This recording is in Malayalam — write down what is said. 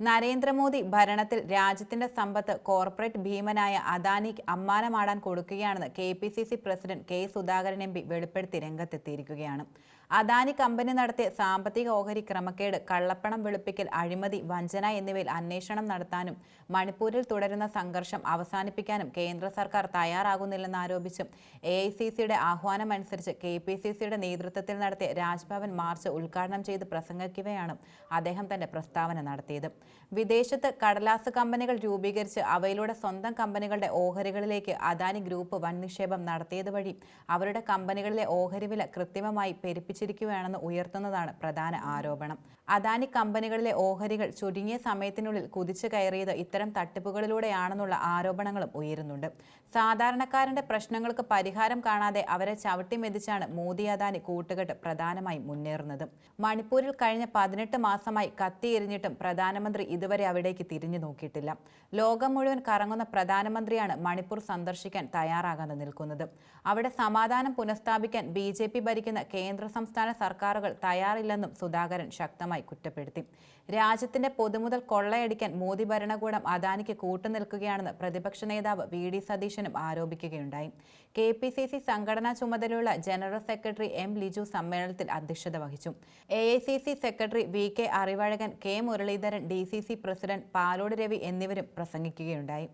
നരേന്ദ്രമോദി ഭരണത്തിൽ രാജ്യത്തിന്റെ സമ്പത്ത് corporate ഭീമനായ അദാനിക്ക് അമ്മാനമാടാൻ കൊടുക്കുകയാണെന്ന് KPCC president K Sudhakaran MP വെളിപ്പെടുത്തി രംഗത്തെത്തിയിരിക്കുകയാണ്. അദാനി കമ്പനി നടത്തിയ സാമ്പത്തിക ഓഹരി ക്രമക്കേട്, കള്ളപ്പണം വെളുപ്പിക്കൽ, അഴിമതി, വഞ്ചന എന്നിവയിൽ അന്വേഷണം നടത്താനും മണിപ്പൂരിൽ തുടരുന്ന സംഘർഷം അവസാനിപ്പിക്കാനും കേന്ദ്ര സർക്കാർ തയ്യാറാകുന്നില്ലെന്നാരോപിച്ചും AICCയുടെ ആഹ്വാനമനുസരിച്ച് KPCCയുടെ നേതൃത്വത്തിൽ നടത്തിയ രാജ്ഭവൻ മാർച്ച് ഉദ്ഘാടനം ചെയ്ത് പ്രസംഗിക്കവെയാണ് അദ്ദേഹം തന്റെ പ്രസ്താവന നടത്തിയത്. വിദേശത്ത് കടലാസ് കമ്പനികൾ രൂപീകരിച്ച് അവയിലൂടെ സ്വന്തം കമ്പനികളുടെ ഓഹരികളിലേക്ക് അദാനി ഗ്രൂപ്പ് വൻ നിക്ഷേപം നടത്തിയത് വഴി അവരുടെ കമ്പനികളിലെ ഓഹരി വില കൃത്രിമമായി പെരുപ്പിച്ചിരിക്കുകയാണെന്ന് ഉയർത്തുന്നതാണ് പ്രധാന ആരോപണം. അദാനി കമ്പനികളിലെ ഓഹരികൾ ചുരുങ്ങിയ സമയത്തിനുള്ളിൽ കുതിച്ചു കയറിയത് ഇത്തരം തട്ടിപ്പുകളിലൂടെയാണെന്നുള്ള ആരോപണങ്ങളും ഉയരുന്നുണ്ട്. സാധാരണക്കാരന്റെ പ്രശ്നങ്ങൾക്ക് പരിഹാരം കാണാതെ അവരെ ചവിട്ടിമെതിച്ചാണ് മോദി അദാനി കൂട്ടുകെട്ട് പ്രധാനമായും മുന്നേറുന്നത്. മണിപ്പൂരിൽ കഴിഞ്ഞ 18 മാസമായി കത്തിയെരിഞ്ഞിട്ടും പ്രധാനമന്ത്രി ഇതുവരെ അവിടേക്ക് തിരിഞ്ഞു നോക്കിയിട്ടില്ല. ലോകം മുഴുവൻ കറങ്ങുന്ന പ്രധാനമന്ത്രിയാണ് മണിപ്പൂർ സന്ദർശിക്കാൻ തയ്യാറാകാതെ നിൽക്കുന്നത്. അവിടെ സമാധാനം പുനഃസ്ഥാപിക്കാൻ BJP ഭരിക്കുന്ന കേന്ദ്ര സംസ്ഥാന സർക്കാരുകൾ തയ്യാറില്ലെന്നും സുധാകരൻ ശക്തമായി കുറ്റപ്പെടുത്തി. രാജ്യത്തിന്റെ പൊതുമുതൽ കൊള്ളയടിക്കാൻ മോദി ഭരണകൂടം അദാനിക്ക് കൂട്ടുനിൽക്കുകയാണെന്ന് പ്രതിപക്ഷ നേതാവ് VD സതീശനും ആരോപിക്കുകയുണ്ടായി. KPCC സംഘടനാ ചുമതലയുള്ള ജനറൽ സെക്രട്ടറി M ലിജു സമ്മേളനത്തിൽ അധ്യക്ഷത വഹിച്ചു. AICC secretary VK Arivazhagan, K Muraleedharan, DCC president Palode Ravi എന്നിവരും പ്രസംഗിക്കുകയുണ്ടായി.